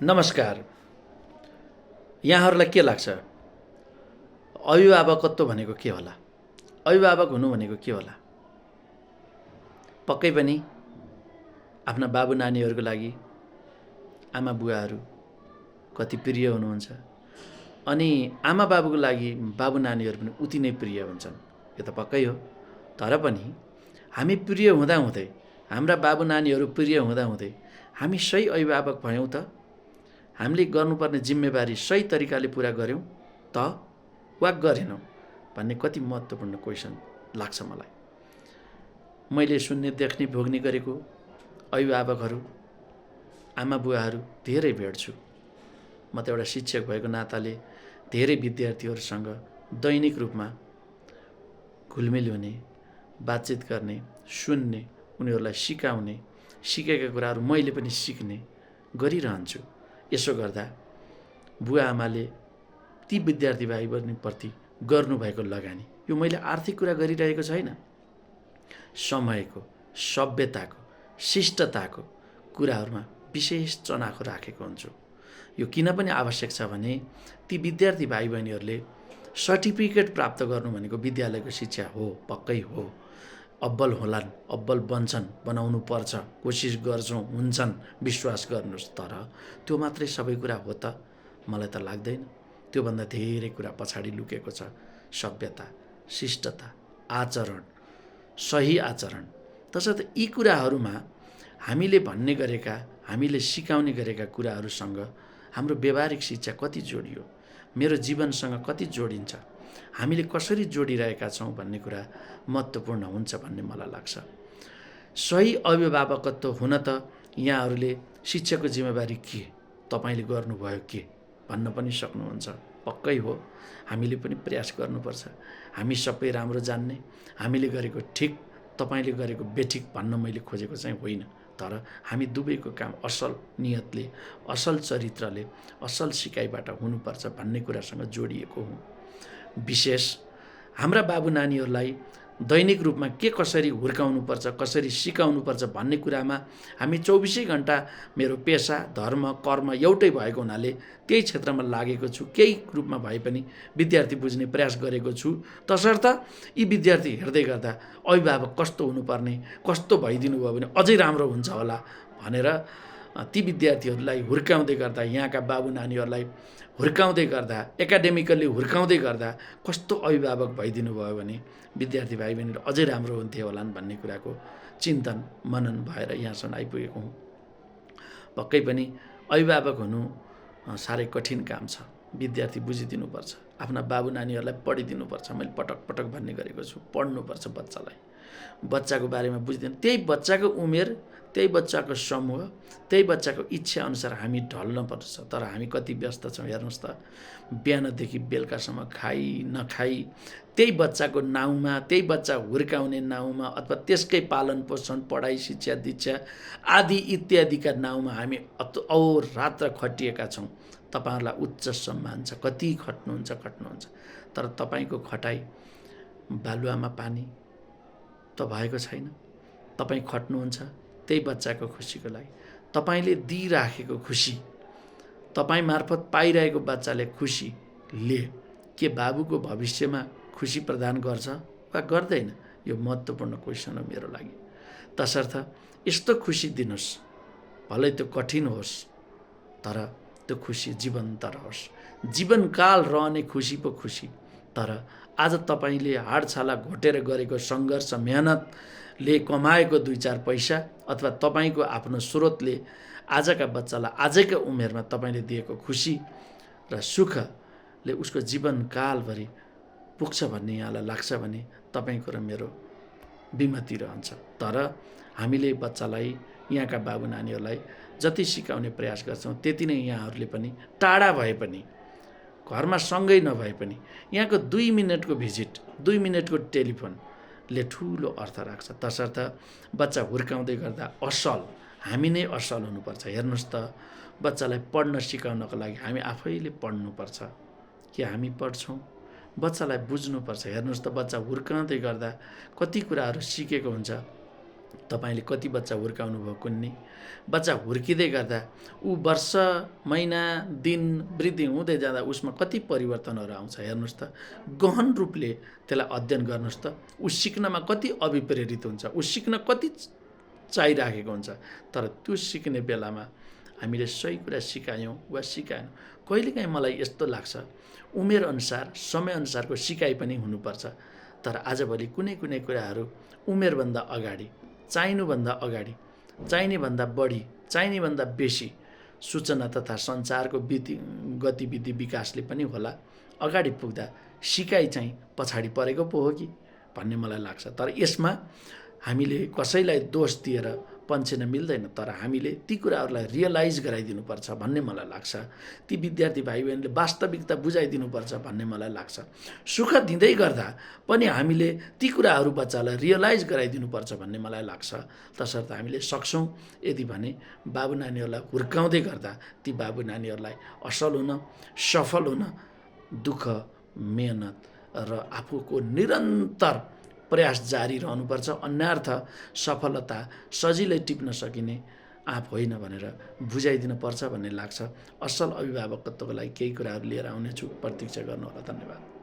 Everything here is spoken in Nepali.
नमस्कार। यहाँहरूलाई के लाग्छ? अभिभावकत्व भनेको के होला? अभिभावक हुनु भनेको के होला? पक्कै पनि आफ्ना बाबु नानीहरूको लागि आमा बुवाहरू कति प्रिय हुनुहुन्छ, अनि आमा बाबुको लागि बाबु नानीहरू पनि उति नै प्रिय हुन्छन्। यो त पक्कै हो। तर पनि हामी प्रिय हुँदाहुँदै, हाम्रा बाबु नानीहरू प्रिय हुँदाहुँदै हामी सही अभिभावक भयौँ त? हामीले गर्नुपर्ने जिम्मेवारी सही तरिकाले पुरा गऱ्यौँ त वा गरेनौँ भन्ने कति महत्त्वपूर्ण क्वेसन लाग्छ मलाई। मैले सुन्ने, देख्ने, भोग्ने गरेको अभिभावकहरू, आमा बुवाहरू धेरै भेट्छु। म त एउटा शिक्षक भएको नाताले धेरै विद्यार्थीहरूसँग दैनिक रूपमा घुलमिल हुने, बातचित गर्ने, सुन्ने, उनीहरूलाई सिकाउने, सिकेका कुराहरू मैले पनि सिक्ने गरिरहन्छु। यसो गर्दा बुवा आमाले ती विद्यार्थी भाइ बहिनीप्रति गर्नुभएको लगानी, यो मैले आर्थिक कुरा गरिरहेको छैन, समयको, सभ्यताको, शिष्टताको कुराहरूमा विशेष चनाखो राखेको हुन्छु। यो किन पनि आवश्यक छ भने ती विद्यार्थी भाइ बहिनीहरूले सर्टिफिकेट प्राप्त गर्नु भनेको विद्यालयको शिक्षा हो, पक्कै हो। अब्बल होलान्, अब्बल बन्छन्, बनाउनु पर्छ, कोसिस गर्छौँ, हुन्छन्, विश्वास गर्नुहोस्। तर त्यो मात्रै सबै कुरा हो त? मलाई त लाग्दैन। त्योभन्दा धेरै कुरा पछाडि लुकेको छ। सभ्यता, शिष्टता, आचरण, सही आचरण। तसर्थ यी कुराहरूमा हामीले भन्ने गरेका, हामीले सिकाउने गरेका कुराहरूसँग हाम्रो व्यावहारिक शिक्षा कति जोडियो, मेरो जीवनसँग कति जोडिन्छ, हामीले कसरी जोडिरहेका छौँ भन्ने कुरा महत्त्वपूर्ण हुन्छ भन्ने मलाई लाग्छ। सही अभिभावकत्व हुन त यहाँहरूले शिक्षाको जिम्मेवारी के, तपाईँले गर्नुभयो के भन्न पनि सक्नुहुन्छ। पक्कै हो, हामीले पनि प्रयास गर्नुपर्छ। हामी सबै राम्रो जान्ने, हामीले गरेको ठिक, तपाईँले गरेको बेठिक भन्न मैले खोजेको चाहिँ होइन। तर हामी दुवैको काम असल नियतले, असल चरित्रले, असल सिकाइबाट हुनुपर्छ भन्ने कुरासँग जोडिएको हुँ। विशेष हाम्रा बाबु नानीहरूलाई दैनिक रूपमा के कसरी हुर्काउनुपर्छ, कसरी सिकाउनुपर्छ भन्ने कुरामा हामी 24 घण्टा, मेरो पेसा, धर्म, कर्म एउटै भएको हुनाले त्यही क्षेत्रमा लागेको छु। केही रूपमा भए पनि विद्यार्थी बुझ्ने प्रयास गरेको छु। तसर्थ यी विद्यार्थी हेर्दै गर्दा अभिभावक कस्तो हुनुपर्ने, कस्तो भइदिनु भयो भने अझै राम्रो हुन्छ होला भनेर ती विद्यार्थीहरूलाई हुर्काउँदै गर्दा, यहाँका बाबु नानीहरूलाई हुर्काउँदै गर्दा, एकाडेमिकल्ली हुर्काउँदै गर्दा कस्तो अभिभावक भइदिनु भयो भने विद्यार्थी भाइ बहिनीहरू अझै राम्रो हुन्थ्यो होलान् भन्ने कुराको चिन्तन, मनन भएर यहाँसम्म आइपुगेको हुँ। पक्कै पनि अभिभावक हुनु साह्रै कठिन काम छ। विद्यार्थी बुझिदिनुपर्छ, आफ्ना बाबु नानीहरूलाई पढिदिनुपर्छ। मैले पटक पटक भन्ने गरेको छु, पढ्नुपर्छ बच्चालाई, बच्चाको बारेमा बुझिदिनु। त्यही बच्चाको उमेर, त्यही बच्चाको समूह, त्यही बच्चाको इच्छा अनुसार हामी ढल्न पर्छ। तर हामी कति व्यस्त छौँ हेर्नुहोस् त। बिहानदेखि बेलुकासम्म खाइ नखाइ त्यही बच्चाको नाउँमा, त्यही बच्चा हुर्काउने नाउँमा, अथवा त्यसकै पालन पोषण, पढाइ, शिक्षा, दीक्षा आदि इत्यादिका नाउँमा हामी अहोरात्र खटिएका छौँ। तपाईँहरूलाई उच्च सम्मान छ, कति खट्नुहुन्छ। तर तपाईँको खटाइ बालुवामा पानी त भएको छैन। तपाईँ खट्नुहुन्छ त्यही बच्चाको खुसीको लागि। तपाईँले दिइराखेको खुसी, तपाईँ मार्फत पाइरहेको बच्चाले खुसीले के बाबुको भविष्यमा खुसी प्रदान गर्छ वा गर्दैन? यो महत्त्वपूर्ण क्वेसन हो मेरो लागि। तसर्थ यस्तो खुसी दिनुहोस्, भलै त्यो कठिन होस्, तर त्यो खुसी जीवन्त रहोस्, जीवनकाल रहने खुसी पो खुसी। तर आज तपाईँले हाडछाला घोटेर गरेको सङ्घर्ष, मेहनतले कमाएको 2-4 पैसा अथवा तपाईँको आफ्नो स्रोतले आजका बच्चालाई आजैका उमेरमा तपाईँले दिएको खुसी र सुखले उसको जीवनकालभरि पुग्छ भन्ने यहाँलाई लाग्छ भने तपाईँको र मेरो विमति रहन्छ। तर हामीले बच्चालाई, यहाँका बाबु नानीहरूलाई जति सिकाउने प्रयास गर्छौँ त्यति नै यहाँहरूले पनि टाढा भए पनि, घरमा सँगै नभए पनि यहाँको 2 मिनटको भिजिट, 2 मिनटको टेलिफोनले ठुलो अर्थ राख्छ। तसर्थ बच्चा हुर्काउँदै गर्दा असल, हामी नै असल हुनुपर्छ। हेर्नुहोस् त, बच्चालाई पढ्न सिकाउनको लागि हामी आफैले पढ्नुपर्छ कि हामी पढ्छौँ? बच्चालाई बुझ्नुपर्छ। हेर्नुहोस् त, बच्चा हुर्काउँदै गर्दा कति कुराहरू सिकेको हुन्छ, तपाईँले कति बच्चा हुर्काउनु भयो कुन्नी? बच्चा हुर्किँदै गर्दा ऊ वर्ष, महिना, दिन वृद्धि हुँदै जाँदा उसमा कति परिवर्तनहरू आउँछ हेर्नुहोस् त। गहन रूपले त्यसलाई अध्ययन गर्नुहोस् त। ऊ सिक्नमा कति अभिप्रेरित हुन्छ, ऊ सिक्न कति चाहिराखेको हुन्छ। तर त्यो सिक्ने बेलामा हामीले सही कुरा सिकायौँ वा सिकाएनौँ। कहिलेकाहीँ मलाई यस्तो लाग्छ, उमेरअनुसार समयअनुसारको सिकाइ पनि हुनुपर्छ। तर आजभोलि कुनै कुनै कुराहरू उमेरभन्दा अगाडि, चाहिनुभन्दा अगाडि, चाहिनेभन्दा बढी, चाहिनेभन्दा बेसी सूचना तथा सञ्चारको गतिविधि विकासले पनि होला अगाडि पुग्दा सिकाइ चाहिँ पछाडि परेको पो हो कि भन्ने मलाई लाग्छ। तर यसमा हामीले कसैलाई दोष दिएर पन्छिन मिल्दैन। तर हामीले ती कुराहरूलाई रियलाइज गराइदिनुपर्छ भन्ने मलाई लाग्छ। ती विद्यार्थी भाइ बहिनीले वास्तविकता बुझाइदिनुपर्छ भन्ने मलाई लाग्छ। सुख दिँदै गर्दा पनि हामीले ती कुराहरू बच्चालाई रियलाइज गराइदिनुपर्छ भन्ने मलाई लाग्छ। तसर्थ हामीले सक्छौँ यदि भने बाबु नानीहरूलाई हुर्काउँदै गर्दा ती बाबु नानीहरूलाई असल हुन, सफल हुन दुःख, मेहनत र आफूको निरन्तर प्रयास जारी रहनुपर्छ। अन्यर्थ सफलता सजिलै टिप्न सकिने आँप होइन भनेर बुझाइदिनु पर्छ भन्ने लाग्छ। असल अभिभावकत्वको लागि केही कुराहरू लिएर आउनेछु, प्रतीक्षा गर्नुहोला। धन्यवाद।